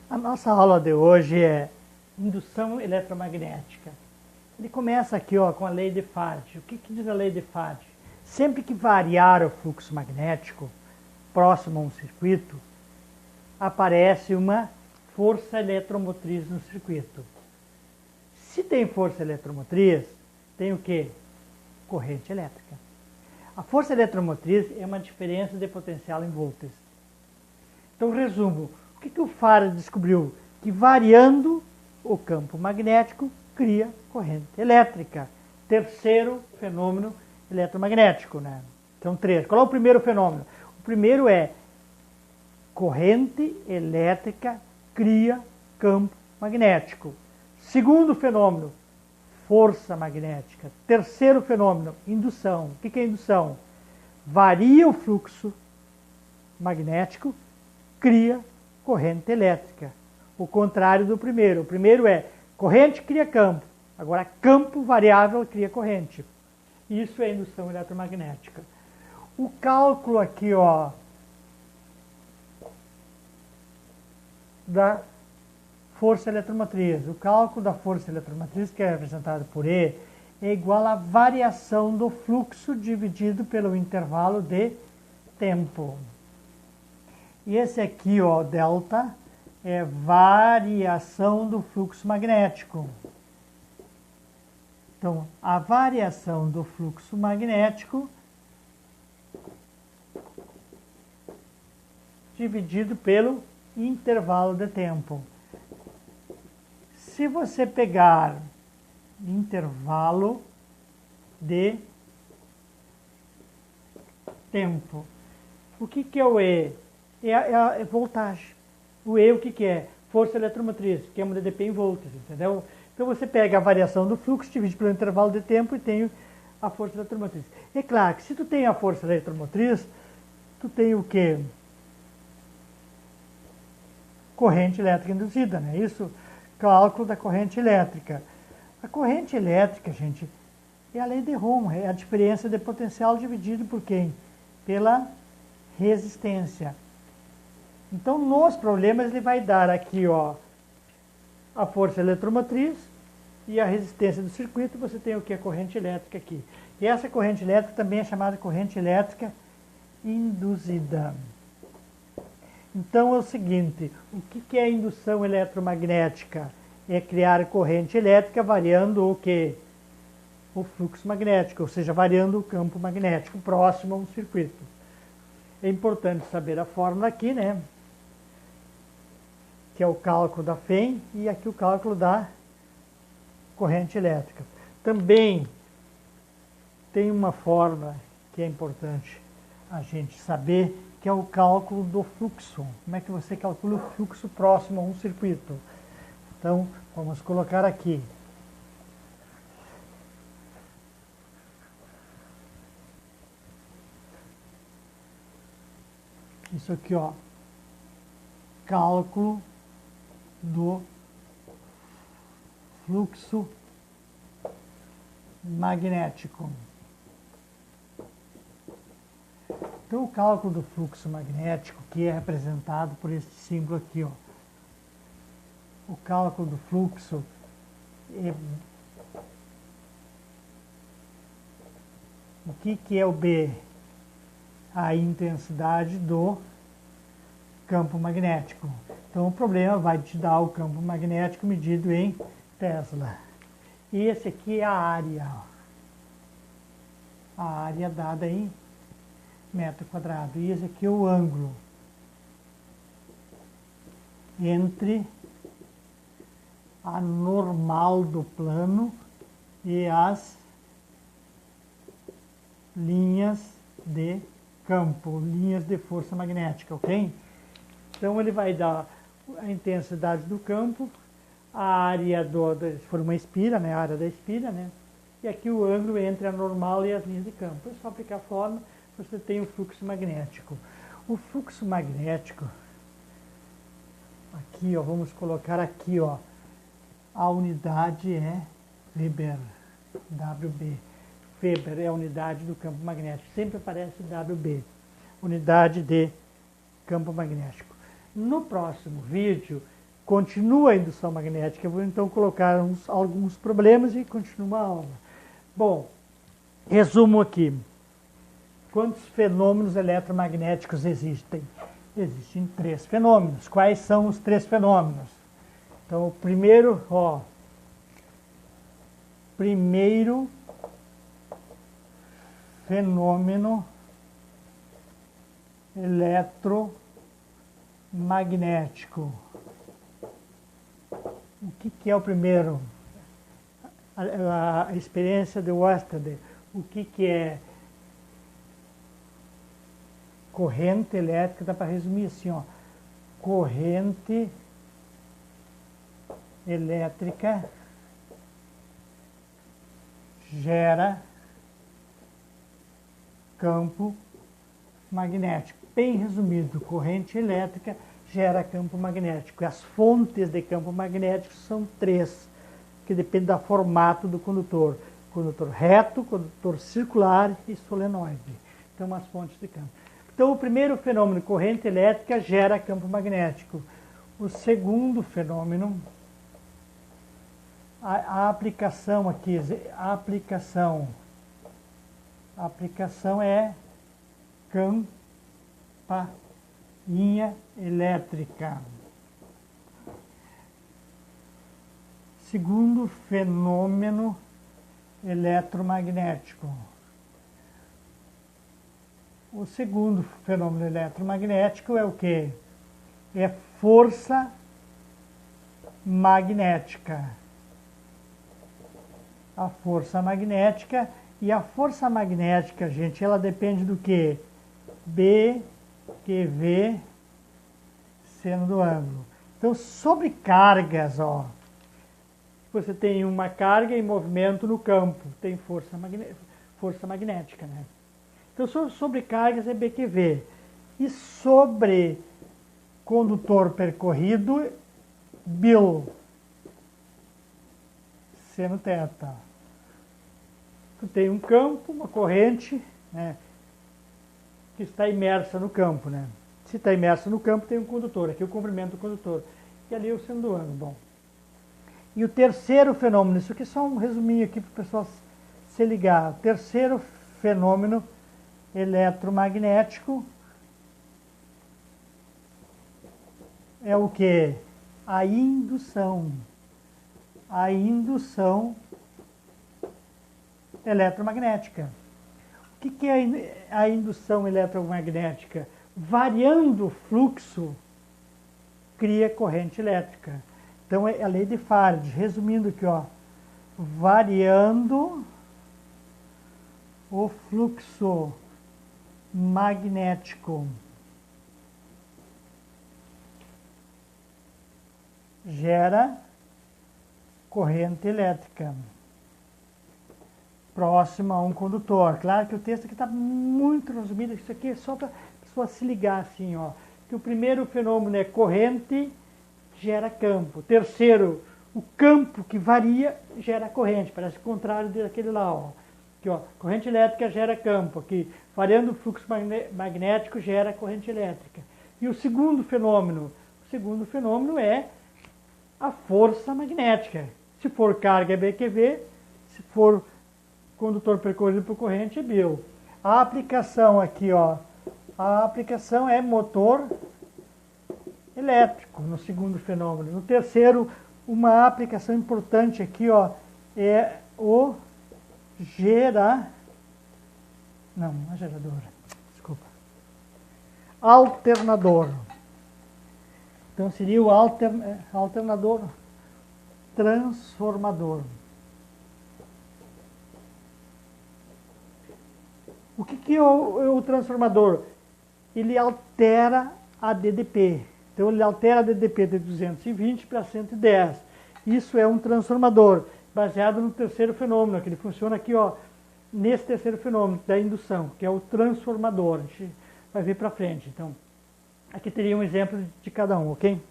A nossa aula de hoje é indução eletromagnética. Ele começa aqui com a lei de Faraday. O que diz a lei de Faraday? Sempre que variar o fluxo magnético próximo a um circuito, aparece uma força eletromotriz no circuito. Se tem força eletromotriz, tem o quê? Corrente elétrica. A força eletromotriz é uma diferença de potencial em volts. Então, resumo. O que o Faraday descobriu? Que variando o campo magnético, cria corrente elétrica. Terceiro fenômeno eletromagnético, né? São três. Qual é o primeiro fenômeno? O primeiro é corrente elétrica cria campo magnético. Segundo fenômeno, força magnética. Terceiro fenômeno, indução. O que é indução? Varia o fluxo magnético, cria corrente elétrica. O contrário do primeiro. O primeiro é corrente cria campo. Agora, campo variável cria corrente. Isso é indução eletromagnética. O cálculo aqui, da força eletromotriz. O cálculo da força eletromotriz, que é representado por E, é igual à variação do fluxo dividido pelo intervalo de tempo. E esse aqui, delta, é variação do fluxo magnético. Então, a variação do fluxo magnético dividido pelo intervalo de tempo. Se você pegar intervalo de tempo, o que é o E? É voltagem. O E, o que é? Força eletromotriz, que é uma DDP em volts, entendeu? Então você pega a variação do fluxo, divide pelo intervalo de tempo e tem a força eletromotriz. É claro que se tu tem a força eletromotriz, tu tem o quê? Corrente elétrica induzida, né? Isso, cálculo da corrente elétrica. A corrente elétrica, gente, é a lei de Ohm, é a diferença de potencial dividido por quem? Pela resistência. Então, nos problemas, ele vai dar aqui, a força eletromotriz e a resistência do circuito. Você tem o que? A corrente elétrica aqui. E essa corrente elétrica também é chamada corrente elétrica induzida. Então, é o seguinte, o que é a indução eletromagnética? É criar corrente elétrica variando o quê? O fluxo magnético, ou seja, variando o campo magnético próximo a um circuito. É importante saber a fórmula aqui, né? Que é o cálculo da FEM e aqui o cálculo da corrente elétrica. Também tem uma fórmula que é importante a gente saber, que é o cálculo do fluxo. Como é que você calcula o fluxo próximo a um circuito? Então, vamos colocar aqui. Isso aqui, cálculo do fluxo magnético. Então, o cálculo do fluxo magnético, que é representado por esse símbolo aqui, o cálculo do fluxo é... O que é o B? A intensidade do campo magnético. Então, o problema vai te dar o campo magnético medido em Tesla. E esse aqui é a área. A área dada em metro quadrado. E esse aqui é o ângulo entre a normal do plano e as linhas de campo, linhas de força magnética, ok? Então ele vai dar a intensidade do campo, a área se for uma espira, né, a área da espira, né? E aqui o ângulo entre a normal e as linhas de campo. É só aplicar a fórmula, você tem o fluxo magnético. O fluxo magnético, aqui, vamos colocar aqui, a unidade é Weber, WB. Weber é a unidade do campo magnético. Sempre aparece WB, unidade de campo magnético. No próximo vídeo, continua a indução magnética. Eu vou então colocar alguns problemas e continuar a aula. Bom, resumo aqui. Quantos fenômenos eletromagnéticos existem? Existem 3 fenômenos. Quais são os 3 fenômenos? Então, o primeiro, primeiro fenômeno eletromagnético. O que é o primeiro? A experiência de Oersted. O que é corrente elétrica? Dá para resumir assim, corrente elétrica gera campo magnético. Bem resumido, corrente elétrica gera campo magnético. E as fontes de campo magnético são 3, que dependem do formato do condutor. Condutor reto, condutor circular e solenoide. Então, as fontes de campo. Então, o primeiro fenômeno, corrente elétrica, gera campo magnético. O segundo fenômeno, a aplicação aqui, a aplicação é campainha elétrica. Segundo fenômeno eletromagnético. O segundo fenômeno eletromagnético é o quê? É força magnética. A força magnética. E a força magnética, gente, ela depende do quê? BQV seno do ângulo. Então, sobre cargas, você tem uma carga em movimento no campo, tem força magnética, né? Então, sobre cargas é BQV. E sobre condutor percorrido, Bill, seno θ. Tu tem um campo, uma corrente, né, que está imersa no campo, né? Se está imersa no campo, tem um condutor. Aqui é o comprimento do condutor. E ali é o seno do ângulo. Bom. E o terceiro fenômeno, isso aqui é só um resuminho aqui para o pessoal se ligar. O terceiro fenômeno eletromagnético é o que? A indução. A indução eletromagnética. O que é a indução eletromagnética? Variando o fluxo, cria corrente elétrica. Então, é a lei de Faraday. Resumindo aqui, variando o fluxo magnético gera corrente elétrica próxima a um condutor. Claro que o texto aqui está muito resumido, isso aqui é só para a pessoa se ligar assim, que o primeiro fenômeno é corrente gera campo. Terceiro, o campo que varia gera corrente, parece o contrário daquele lá, Aqui, corrente elétrica gera campo, aqui, variando o fluxo magnético gera corrente elétrica. E o segundo fenômeno é a força magnética. Se for carga é BQV, se for condutor percorrido por corrente é Bill. A aplicação aqui, a aplicação é motor elétrico no segundo fenômeno. No terceiro, uma aplicação importante aqui, é o alternador. Então seria o alternador transformador. O que é o transformador? Ele altera a DDP. Então ele altera a DDP de 220 para 110. Isso é um transformador, baseado no terceiro fenômeno, que ele funciona aqui, nesse terceiro fenômeno da indução, que é o transformador. A gente vai ver para frente. Então, aqui teria um exemplo de cada um, ok?